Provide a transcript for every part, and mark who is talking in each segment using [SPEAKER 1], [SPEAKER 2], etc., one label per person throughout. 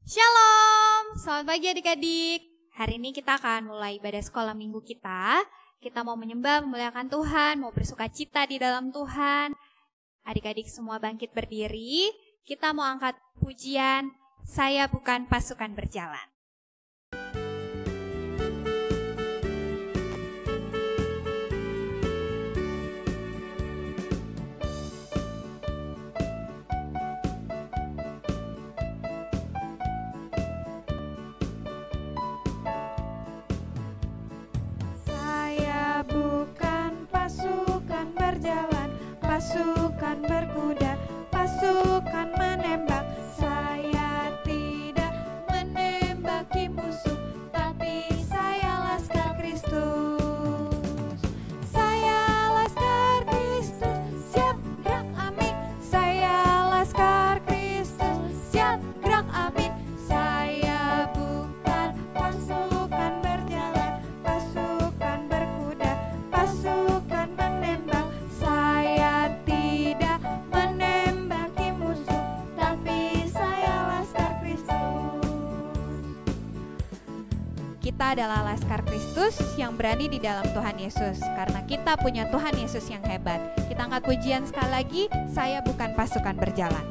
[SPEAKER 1] Shalom, selamat pagi adik-adik. Hari ini kita akan mulai ibadah sekolah minggu kita. Kita mau menyembah, memuliakan Tuhan, mau bersuka cita di dalam Tuhan. Adik-adik semua bangkit berdiri. Kita mau angkat pujian, Saya Bukan Pasukan Berjalan.
[SPEAKER 2] Pasukan berkuda, pasukan menembak. Saya tidak menembaki musuh, tapi saya laskar Kristus. Saya laskar Kristus, siap gerak amin. Saya laskar Kristus, siap gerak amin. Saya bukan pasukan berjalan, pasukan berkuda, pasukan menembak. Saya tidak menembaki musuh, tapi saya laskar Kristus. Kita adalah laskar Kristus yang berani di dalam Tuhan Yesus, karena kita punya Tuhan Yesus yang hebat. Kita angkat pujian sekali lagi, Saya Bukan Pasukan Berjalan.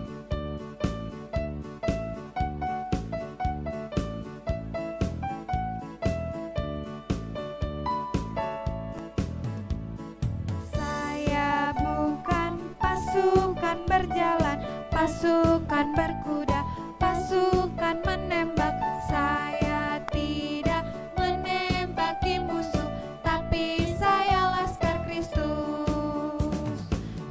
[SPEAKER 2] Saya bukan pasukan berjalan, pasukan berkuda, pasukan menembak. Saya tidak menembaki musuh, tapi saya laskar Kristus.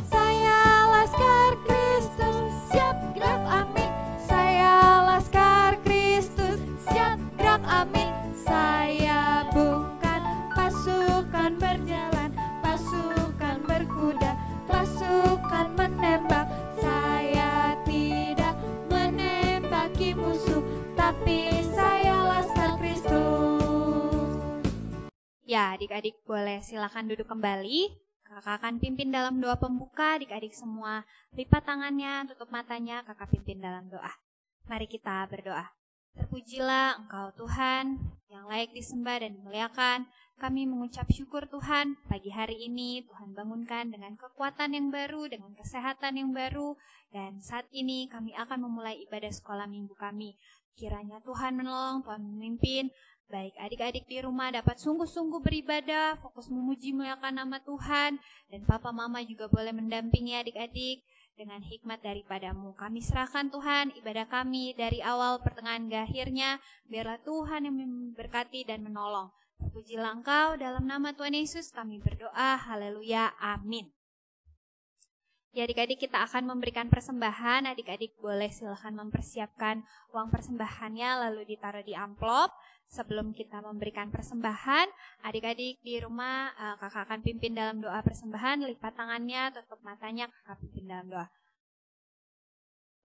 [SPEAKER 2] Saya laskar Kristus, siap gerak amin. Saya laskar Kristus, siap gerak amin. Saya bukan pasukan berjalan, pasukan berkuda, pasukan menembak. Saya tidak menembaki musuh, tapi saya laskar Kristus.
[SPEAKER 1] Ya, adik-adik boleh silakan duduk kembali. Kakak akan pimpin dalam doa pembuka. Adik-adik semua lipat tangannya, tutup matanya, kakak pimpin dalam doa. Mari kita berdoa. Terpujilah Engkau Tuhan yang layak disembah dan dimuliakan. Kami mengucap syukur Tuhan, pagi hari ini Tuhan bangunkan dengan kekuatan yang baru, dengan kesehatan yang baru. Dan saat ini kami akan memulai ibadah sekolah minggu kami. Kiranya Tuhan menolong, Tuhan memimpin. Baik adik-adik di rumah dapat sungguh-sungguh beribadah, fokus memuji muliakan nama Tuhan. Dan papa mama juga boleh mendampingi adik-adik dengan hikmat daripadamu. Kami serahkan Tuhan ibadah kami dari awal pertengahan hingga akhirnya. Biarlah Tuhan yang memberkati dan menolong. Terpujilah Engkau, dalam nama Tuhan Yesus kami berdoa. Haleluya, amin. Ya adik-adik, kita akan memberikan persembahan. Adik-adik boleh silahkan mempersiapkan uang persembahannya lalu ditaruh di amplop. Sebelum kita memberikan persembahan, adik-adik di rumah kakak akan pimpin dalam doa persembahan. Lipat tangannya, tutup matanya, kakak pimpin dalam doa.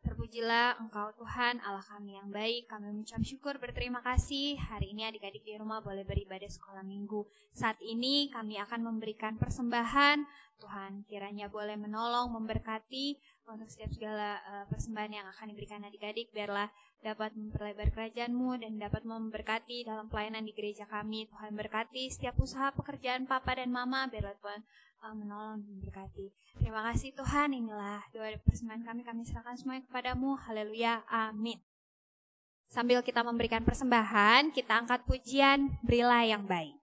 [SPEAKER 1] Terpujilah Engkau Tuhan, Allah kami yang baik. Kami mengucap syukur, berterima kasih. Hari ini adik-adik di rumah boleh beribadah sekolah minggu. Saat ini kami akan memberikan persembahan. Tuhan kiranya boleh menolong, memberkati untuk setiap segala persembahan yang akan diberikan adik-adik. Biarlah dapat memperlebar kerajaan-Mu dan dapat memberkati dalam pelayanan di gereja kami. Tuhan berkati setiap usaha pekerjaan Papa dan Mama. Biarlah Tuhan menolong dan memberkati. Terima kasih Tuhan, inilah doa persembahan kami serahkan semuanya kepadamu. Haleluya, amin. Sambil kita memberikan persembahan, kita angkat pujian Berilah yang Baik.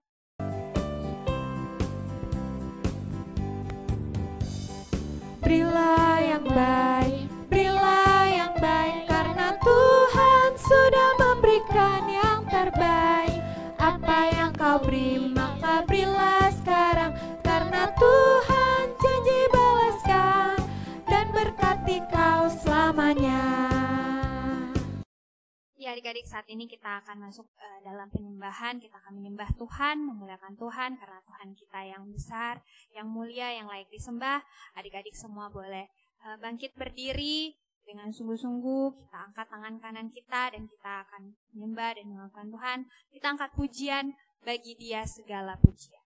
[SPEAKER 2] Berilah yang baik, berilah yang baik, karena Tuhan sudah memberikan yang terbaik. Apa yang kau beri, maka berilah sekarang, karena Tuhan janji balaskan dan berkati kau selamanya.
[SPEAKER 1] Ya adik-adik, saat ini kita akan masuk dalam penyembahan. Kita akan menyembah Tuhan, memuliakan Tuhan, karena Tuhan kita yang besar, yang mulia, yang layak disembah. Adik-adik semua boleh bangkit berdiri dengan sungguh-sungguh. Kita angkat tangan kanan kita dan kita akan menyembah dan mengakukan Tuhan. Kita angkat pujian, bagi Dia segala pujian.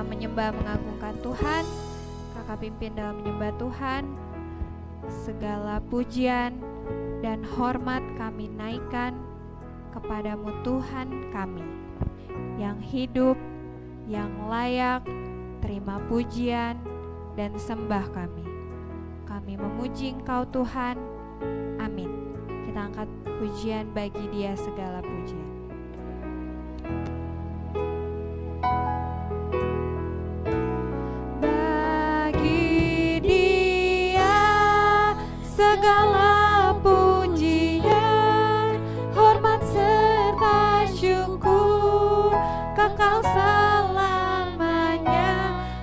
[SPEAKER 2] kita menyembah mengagungkan Tuhan. Kakak pimpin dalam menyembah Tuhan. Segala pujian dan hormat kami naikkan kepadamu Tuhan kami, yang hidup, yang layak, terima pujian dan sembah kami. Kami memuji Engkau Tuhan. Amin. Kita angkat pujian bagi Dia segala pujian. Bagi Dia segala pujian, hormat serta syukur kekal selamanya.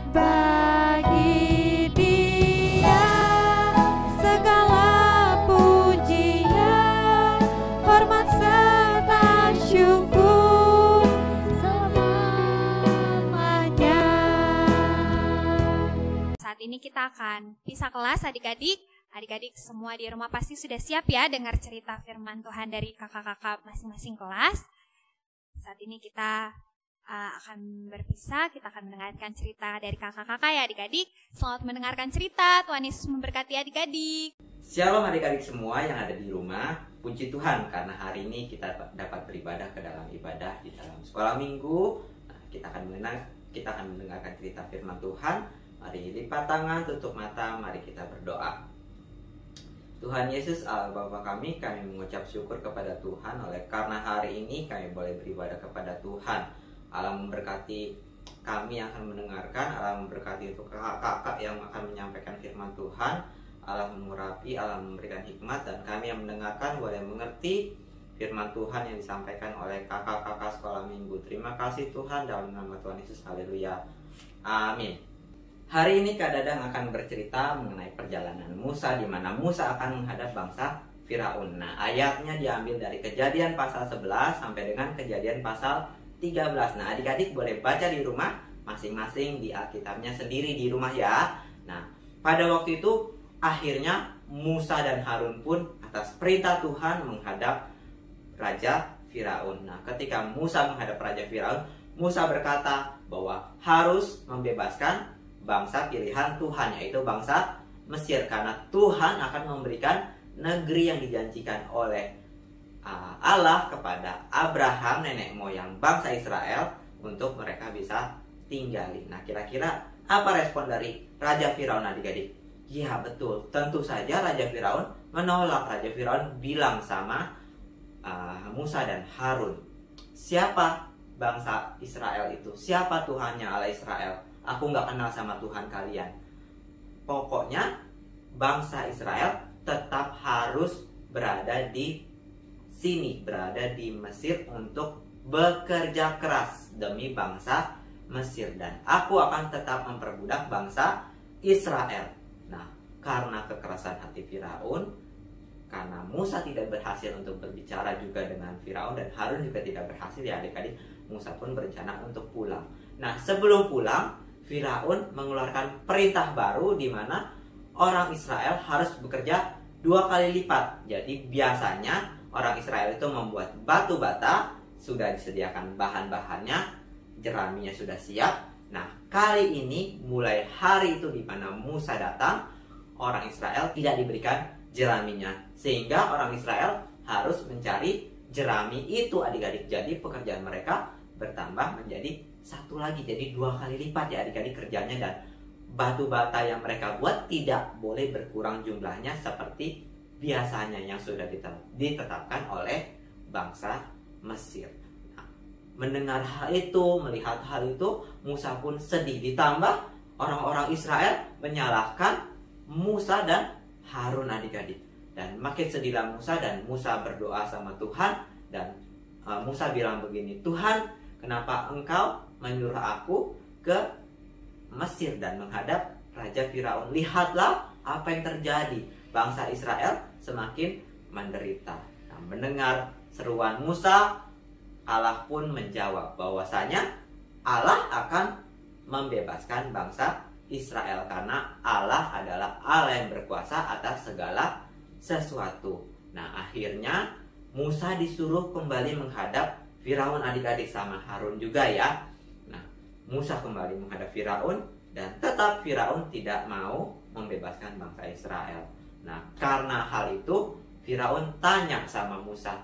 [SPEAKER 2] Bagi Dia segala pujian, hormat serta syukur selamanya.
[SPEAKER 1] Saat ini kita akan pisah kelas adik-adik. Adik-adik semua di rumah pasti sudah siap ya dengar cerita firman Tuhan dari kakak-kakak masing-masing kelas. Saat ini kita akan berpisah, kita akan mendengarkan cerita dari kakak-kakak ya adik-adik. Selamat mendengarkan cerita, Tuhan Yesus memberkati adik-adik.
[SPEAKER 3] Shalom adik-adik semua yang ada di rumah. Puji Tuhan karena hari ini kita dapat beribadah ke dalam ibadah di dalam sekolah minggu. Nah, kita akan mendengarkan cerita firman Tuhan. Mari lipat tangan, tutup mata, mari kita berdoa. Tuhan Yesus Allah Bapa kami mengucap syukur kepada Tuhan oleh karena hari ini kami boleh beribadah kepada Tuhan. Allah memberkati kami yang akan mendengarkan, Allah memberkati untuk kakak-kakak yang akan menyampaikan firman Tuhan. Allah mengurapi, Allah memberikan hikmat, dan kami yang mendengarkan boleh mengerti firman Tuhan yang disampaikan oleh kakak-kakak sekolah minggu. Terima kasih Tuhan, dalam nama Tuhan Yesus, haleluya, amin. Hari ini Kak Dadang akan bercerita mengenai perjalanan Musa, di mana Musa akan menghadap bangsa Firaun. Nah, ayatnya diambil dari Kejadian pasal 11 sampai dengan Kejadian pasal 13. Nah, adik-adik boleh baca di rumah masing-masing di Alkitabnya sendiri di rumah ya. Nah, pada waktu itu akhirnya Musa dan Harun pun atas perintah Tuhan menghadap Raja Firaun. Nah, ketika Musa menghadap Raja Firaun, Musa berkata bahwa harus membebaskan bangsa pilihan Tuhan, yaitu bangsa Mesir, karena Tuhan akan memberikan negeri yang dijanjikan oleh Allah kepada Abraham, nenek moyang bangsa Israel, untuk mereka bisa tinggali. Nah, kira-kira apa respon dari Raja Firaun adik-adik? Ya betul, tentu saja Raja Firaun menolak. Raja Firaun bilang sama Musa dan Harun, siapa bangsa Israel itu? Siapa Tuhannya Allah Israel? Aku nggak kenal sama Tuhan kalian. Pokoknya bangsa Israel tetap harus berada di sini, berada di Mesir untuk bekerja keras demi bangsa Mesir, dan aku akan tetap memperbudak bangsa Israel. Nah, karena kekerasan hati Firaun, karena Musa tidak berhasil untuk berbicara juga dengan Firaun, dan Harun juga tidak berhasil ya adik-adik, Musa pun berencana untuk pulang. Nah, sebelum pulang, Firaun mengeluarkan perintah baru di mana orang Israel harus bekerja 2 kali lipat. Jadi biasanya orang Israel itu membuat batu bata, sudah disediakan bahan-bahannya, jeraminya sudah siap. Nah, kali ini mulai hari itu di mana Musa datang, orang Israel tidak diberikan jeraminya, sehingga orang Israel harus mencari jerami itu adik-adik. Jadi pekerjaan mereka bertambah menjadi 1 lagi, jadi 2 kali lipat ya adik-adik kerjanya, dan batu bata yang mereka buat tidak boleh berkurang jumlahnya seperti biasanya yang sudah ditetapkan oleh bangsa Mesir. Nah, mendengar hal itu, melihat hal itu, Musa pun sedih, ditambah orang-orang Israel menyalahkan Musa dan Harun adik-adik, dan makin sedihlah Musa, dan Musa berdoa sama Tuhan, dan Musa bilang begini, Tuhan, kenapa engkau menyuruh aku ke Mesir dan menghadap Raja Firaun? Lihatlah apa yang terjadi, bangsa Israel semakin menderita. Nah, mendengar seruan Musa, Allah pun menjawab bahwasanya Allah akan membebaskan bangsa Israel, karena Allah adalah Allah yang berkuasa atas segala sesuatu. Nah, akhirnya Musa disuruh kembali menghadap Firaun adik-adik sama Harun juga ya. Nah, Musa kembali menghadap Firaun dan tetap Firaun tidak mau membebaskan bangsa Israel. Nah, karena hal itu Firaun tanya sama Musa,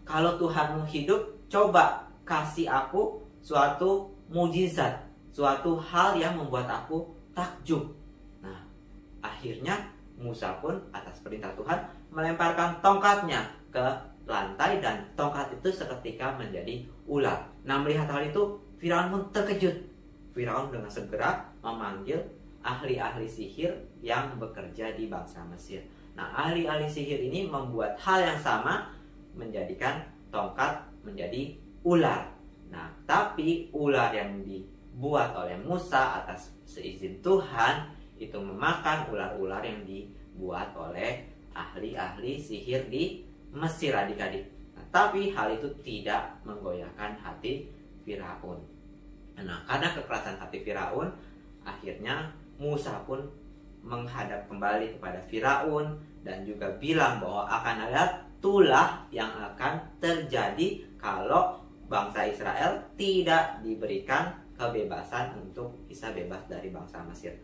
[SPEAKER 3] "Kalau Tuhanmu hidup, coba kasih aku suatu mujizat, suatu hal yang membuat aku takjub." Nah, akhirnya Musa pun atas perintah Tuhan melemparkan tongkatnya ke lantai dan tongkat itu seketika menjadi ular. Nah, melihat hal itu Firaun pun terkejut. Firaun dengan segera memanggil ahli-ahli sihir yang bekerja di bangsa Mesir. Nah, ahli-ahli sihir ini membuat hal yang sama, menjadikan tongkat menjadi ular. Nah, tapi ular yang dibuat oleh Musa atas seizin Tuhan itu memakan ular-ular yang dibuat oleh ahli-ahli sihir di Mesir, adik-adik. Nah, tapi hal itu tidak menggoyahkan hati Firaun. Nah, karena kekerasan hati Firaun, akhirnya Musa pun menghadap kembali kepada Firaun dan juga bilang bahwa akan ada tulah yang akan terjadi kalau bangsa Israel tidak diberikan kebebasan untuk bisa bebas dari bangsa Mesir.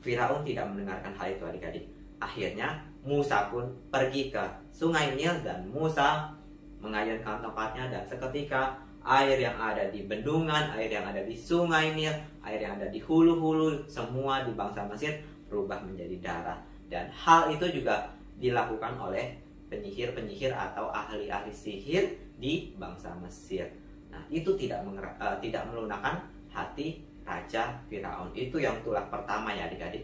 [SPEAKER 3] Firaun tidak mendengarkan hal itu, adik-adik. Akhirnya Musa pun pergi ke sungai Nil dan Musa mengayunkan tongkatnya dan seketika air yang ada di bendungan, air yang ada di sungai Nil, air yang ada di hulu-hulu semua di bangsa Mesir berubah menjadi darah. Dan hal itu juga dilakukan oleh penyihir-penyihir atau ahli-ahli sihir di bangsa Mesir. Nah, itu tidak melunakkan hati Raja Firaun. Itu yang tulah pertama ya, adik-adik.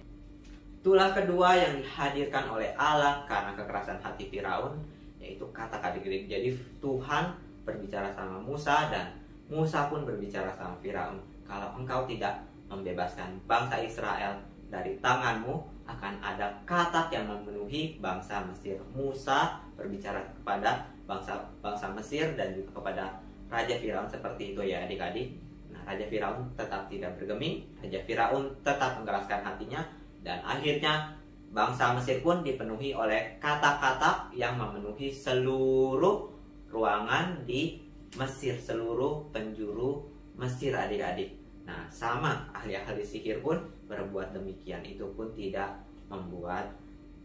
[SPEAKER 3] Tulah kedua yang dihadirkan oleh Allah karena kekerasan hati Firaun yaitu kata adik-adik. Jadi Tuhan berbicara sama Musa dan Musa pun berbicara sama Firaun. Kalau engkau tidak membebaskan bangsa Israel dari tanganmu, akan ada katak yang memenuhi bangsa Mesir. Musa berbicara kepada bangsa Mesir dan juga kepada Raja Firaun seperti itu ya, adik-adik. Nah, Raja Firaun tetap tidak bergeming. Raja Firaun tetap mengeraskan hatinya dan akhirnya bangsa Mesir pun dipenuhi oleh katak-katak yang memenuhi seluruh ruangan di Mesir, seluruh penjuru Mesir, adik-adik. Nah, sama ahli-ahli sihir pun berbuat demikian. Itu pun tidak membuat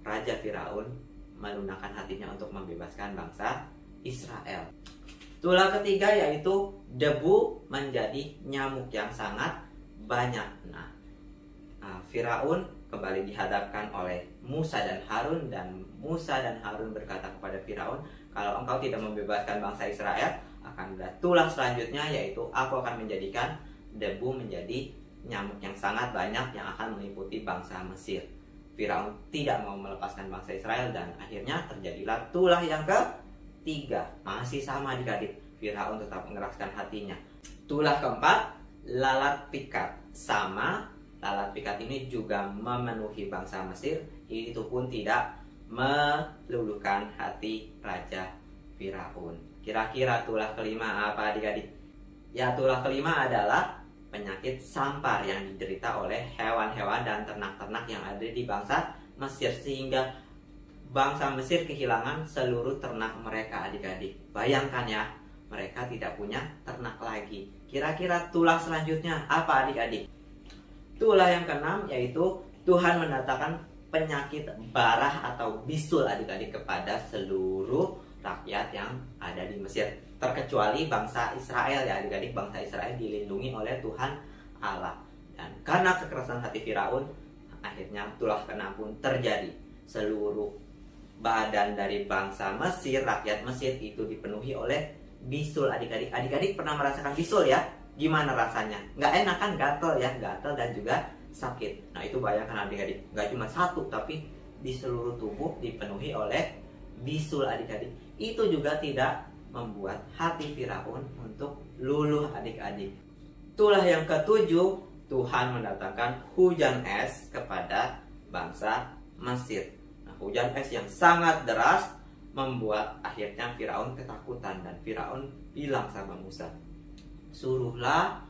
[SPEAKER 3] Raja Firaun melunakkan hatinya untuk membebaskan bangsa Israel. Tulah ketiga yaitu debu menjadi nyamuk yang sangat banyak. Nah, Firaun kembali dihadapkan oleh Musa dan Harun dan Musa dan Harun berkata kepada Firaun, "Kalau engkau tidak membebaskan bangsa Israel, akan ada tulah selanjutnya yaitu aku akan menjadikan debu menjadi nyamuk yang sangat banyak yang akan meliputi bangsa Mesir." Firaun tidak mau melepaskan bangsa Israel dan akhirnya terjadilah tulah yang ketiga. Masih sama adik-adik, Firaun tetap mengeraskan hatinya. Tulah keempat, lalat pikat. Sama, lalat pikat ini juga memenuhi bangsa Mesir. Itu pun tidak meluluhkan hati Raja Firaun. Kira-kira tulah kelima apa, adik-adik? Ya, tulah kelima adalah penyakit sampar yang diderita oleh hewan-hewan dan ternak-ternak yang ada di bangsa Mesir, sehingga bangsa Mesir kehilangan seluruh ternak mereka, adik-adik. Bayangkan ya, mereka tidak punya ternak lagi. Kira-kira tulah selanjutnya apa, adik-adik? Tulah yang keenam yaitu Tuhan mendatangkan penyakit barah atau bisul, adik-adik, kepada seluruh rakyat yang ada di Mesir, terkecuali bangsa Israel ya, adik-adik. Bangsa Israel dilindungi oleh Tuhan Allah. Dan karena kekerasan hati Firaun, akhirnya tulah keenam pun terjadi. Seluruh badan dari bangsa Mesir, rakyat Mesir itu dipenuhi oleh bisul, adik-adik. Adik-adik pernah merasakan bisul ya? Gimana rasanya? Nggak enak kan? Gatel ya, gatel dan juga sakit. Nah, itu bayangkan adik-adik, nggak cuma satu, tapi di seluruh tubuh dipenuhi oleh bisul, adik-adik. Itu juga tidak membuat hati Firaun untuk luluh, adik-adik. Tulah yang ketujuh, Tuhan mendatangkan hujan es kepada bangsa Mesir. Nah, hujan es yang sangat deras membuat akhirnya Firaun ketakutan dan Firaun bilang sama Musa, "Suruhlah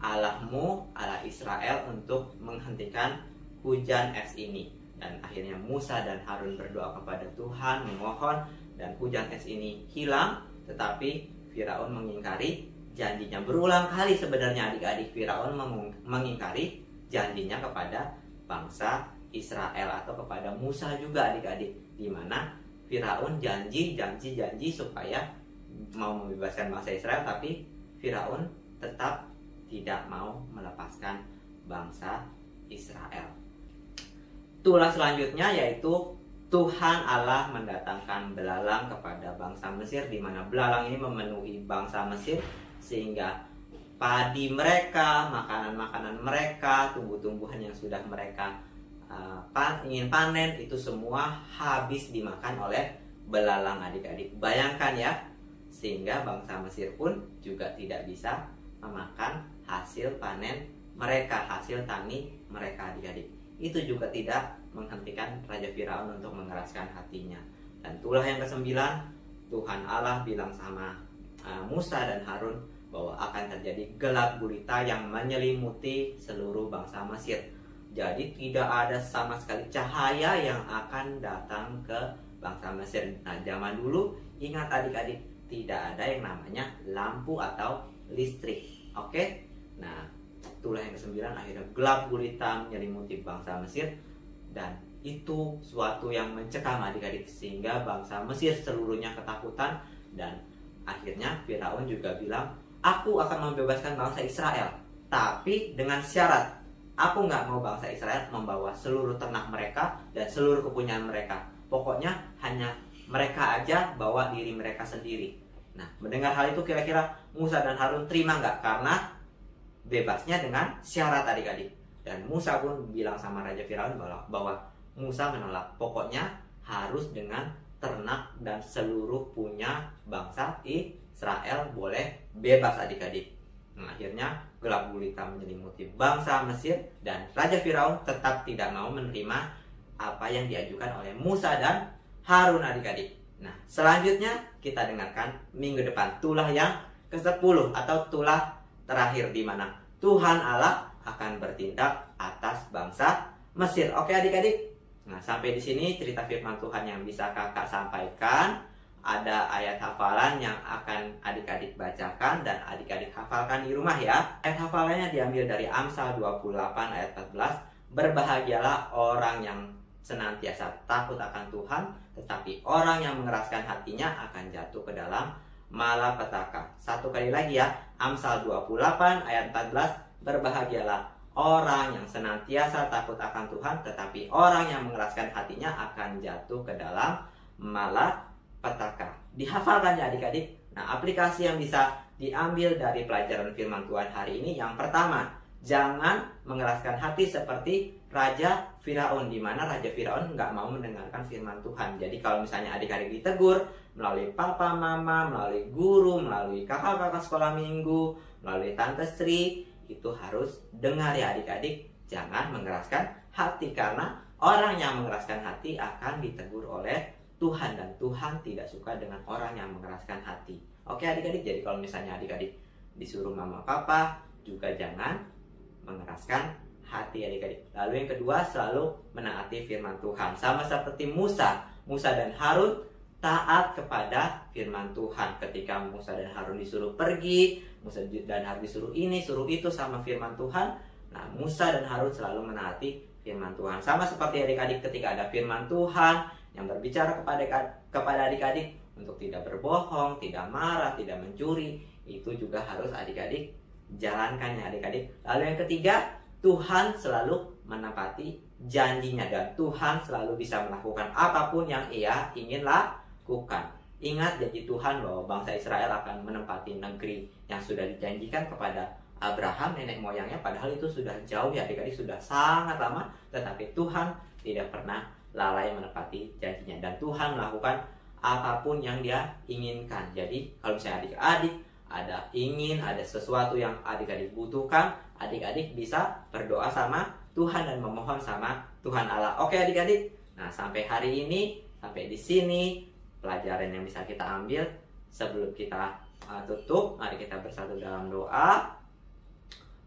[SPEAKER 3] Allahmu, Allah Israel, untuk menghentikan hujan es ini." Dan akhirnya Musa dan Harun berdoa kepada Tuhan, memohon, dan hujan es ini hilang. Tetapi Firaun mengingkari janjinya. Berulang kali sebenarnya adik-adik Firaun mengingkari janjinya kepada bangsa Israel atau kepada Musa juga adik-adik, di mana Firaun janji supaya mau membebaskan bangsa Israel, tapi Firaun tetap tidak mau melepaskan bangsa Israel. Tulah selanjutnya yaitu Tuhan Allah mendatangkan belalang kepada bangsa Mesir, di mana belalang ini memenuhi bangsa Mesir sehingga padi mereka, makanan-makanan mereka, tumbuh-tumbuhan yang sudah mereka ingin panen itu semua habis dimakan oleh belalang adik-adik. Bayangkan ya, sehingga bangsa Mesir pun juga tidak bisa memakan hasil panen mereka, hasil tani mereka adik-adik. Itu juga tidak menghentikan Raja Firaun untuk mengeraskan hatinya. Dan tulah yang ke-9, Tuhan Allah bilang sama Musa dan Harun bahwa akan terjadi gelap gulita yang menyelimuti seluruh bangsa Mesir. Jadi tidak ada sama sekali cahaya yang akan datang ke bangsa Mesir. Nah, zaman dulu ingat adik-adik, tidak ada yang namanya lampu atau listrik. Oke? Nah, itulah yang ke-9, akhirnya gelap gulita menyelimuti bangsa Mesir, dan itu suatu yang mencekam adik-adik sehingga bangsa Mesir seluruhnya ketakutan. Dan akhirnya Firaun juga bilang, aku akan membebaskan bangsa Israel, tapi dengan syarat aku nggak mau bangsa Israel membawa seluruh ternak mereka dan seluruh kepunyaan mereka. Pokoknya hanya mereka aja bawa diri mereka sendiri. Nah, mendengar hal itu kira-kira Musa dan Harun terima nggak? Karena bebasnya dengan syarat adik-adik. Dan Musa pun bilang sama Raja Firaun bahwa Musa menolak. Pokoknya harus dengan ternak dan seluruh punya bangsa Israel boleh bebas adik-adik. Nah, akhirnya gelap gulita menyelimuti bangsa Mesir dan Raja Firaun tetap tidak mau menerima apa yang diajukan oleh Musa dan Harun adik-adik. Nah, selanjutnya kita dengarkan minggu depan tulah yang ke-10 atau tulah terakhir, di mana Tuhan Allah akan bertindak atas bangsa Mesir. Oke adik-adik? Nah, sampai di sini cerita firman Tuhan yang bisa kakak sampaikan. Ada ayat hafalan yang akan adik-adik bacakan dan adik-adik hafalkan di rumah ya. Ayat hafalannya diambil dari Amsal 28 ayat 14. Berbahagialah orang yang senantiasa takut akan Tuhan, tetapi orang yang mengeraskan hatinya akan jatuh ke dalam malapetaka. Satu kali lagi ya, Amsal 28 ayat 14. Berbahagialah orang yang senantiasa takut akan Tuhan, tetapi orang yang mengeraskan hatinya akan jatuh ke dalam malapetaka. Dihafalkan ya adik-adik. Nah, aplikasi yang bisa diambil dari pelajaran firman Tuhan hari ini, yang pertama, jangan mengeraskan hati seperti Raja Firaun, di mana Raja Firaun nggak mau mendengarkan firman Tuhan. Jadi kalau misalnya adik-adik ditegur melalui papa, mama, melalui guru, melalui kakak-kakak sekolah minggu, melalui tante Sri, itu harus dengar ya adik-adik. Jangan mengeraskan hati, karena orang yang mengeraskan hati akan ditegur oleh Tuhan, dan Tuhan tidak suka dengan orang yang mengeraskan hati. Oke adik-adik, jadi kalau misalnya adik-adik disuruh mama papa, juga jangan mengeraskan hati adik-adik. Lalu yang kedua, selalu menaati firman Tuhan. Sama seperti Musa dan Harun taat kepada firman Tuhan. Ketika Musa dan Harun disuruh pergi, Musa dan Harun disuruh ini, suruh itu sama firman Tuhan. Nah, Musa dan Harun selalu menaati firman Tuhan. Sama seperti adik-adik, ketika ada firman Tuhan yang berbicara kepada adik-adik untuk tidak berbohong, tidak marah, tidak mencuri, itu juga harus adik-adik jalankan ya adik-adik. Lalu yang ketiga, Tuhan selalu menepati janjinya, dan Tuhan selalu bisa melakukan apapun yang Ia ingin lakukan. Ingat janji Tuhan bahwa bangsa Israel akan menempati negeri yang sudah dijanjikan kepada Abraham, nenek moyangnya, padahal itu sudah jauh ya adik-adik, sudah sangat lama, tetapi Tuhan tidak pernah lalai menepati janjinya, dan Tuhan melakukan apapun yang Dia inginkan. Jadi kalau misalnya adik-adik ada sesuatu yang adik-adik butuhkan, adik-adik bisa berdoa sama Tuhan dan memohon sama Tuhan Allah. Oke adik-adik, nah sampai hari ini, sampai di sini pelajaran yang bisa kita ambil. Sebelum kita tutup, mari kita bersatu dalam doa.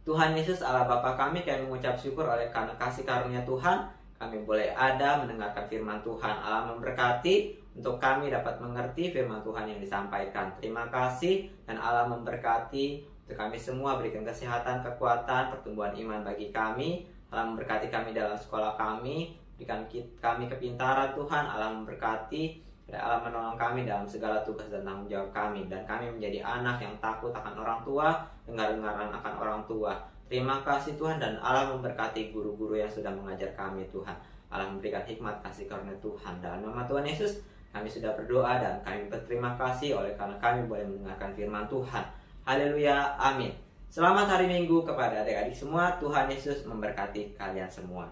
[SPEAKER 3] Tuhan Yesus Allah Bapa kami mengucap syukur oleh karena kasih karunia Tuhan. kami boleh ada mendengarkan firman Tuhan. Allah memberkati untuk kami dapat mengerti firman Tuhan yang disampaikan. Terima kasih, dan Allah memberkati untuk kami semua, berikan kesehatan, kekuatan, pertumbuhan iman bagi kami. Allah memberkati kami dalam sekolah kami, berikan kami kepintaran Tuhan. Allah memberkati, dan Allah menolong kami dalam segala tugas dan tanggung jawab kami. Dan kami menjadi anak yang takut akan orang tua, dengar-dengaran akan orang tua. Terima kasih Tuhan, dan Allah memberkati guru-guru yang sudah mengajar kami Tuhan. Allah memberikan hikmat kasih karunia Tuhan. Dalam nama Tuhan Yesus kami sudah berdoa, dan kami berterima kasih oleh karena kami boleh mendengarkan firman Tuhan. Haleluya, amin. Selamat hari Minggu kepada adik-adik semua. Tuhan Yesus memberkati kalian semua.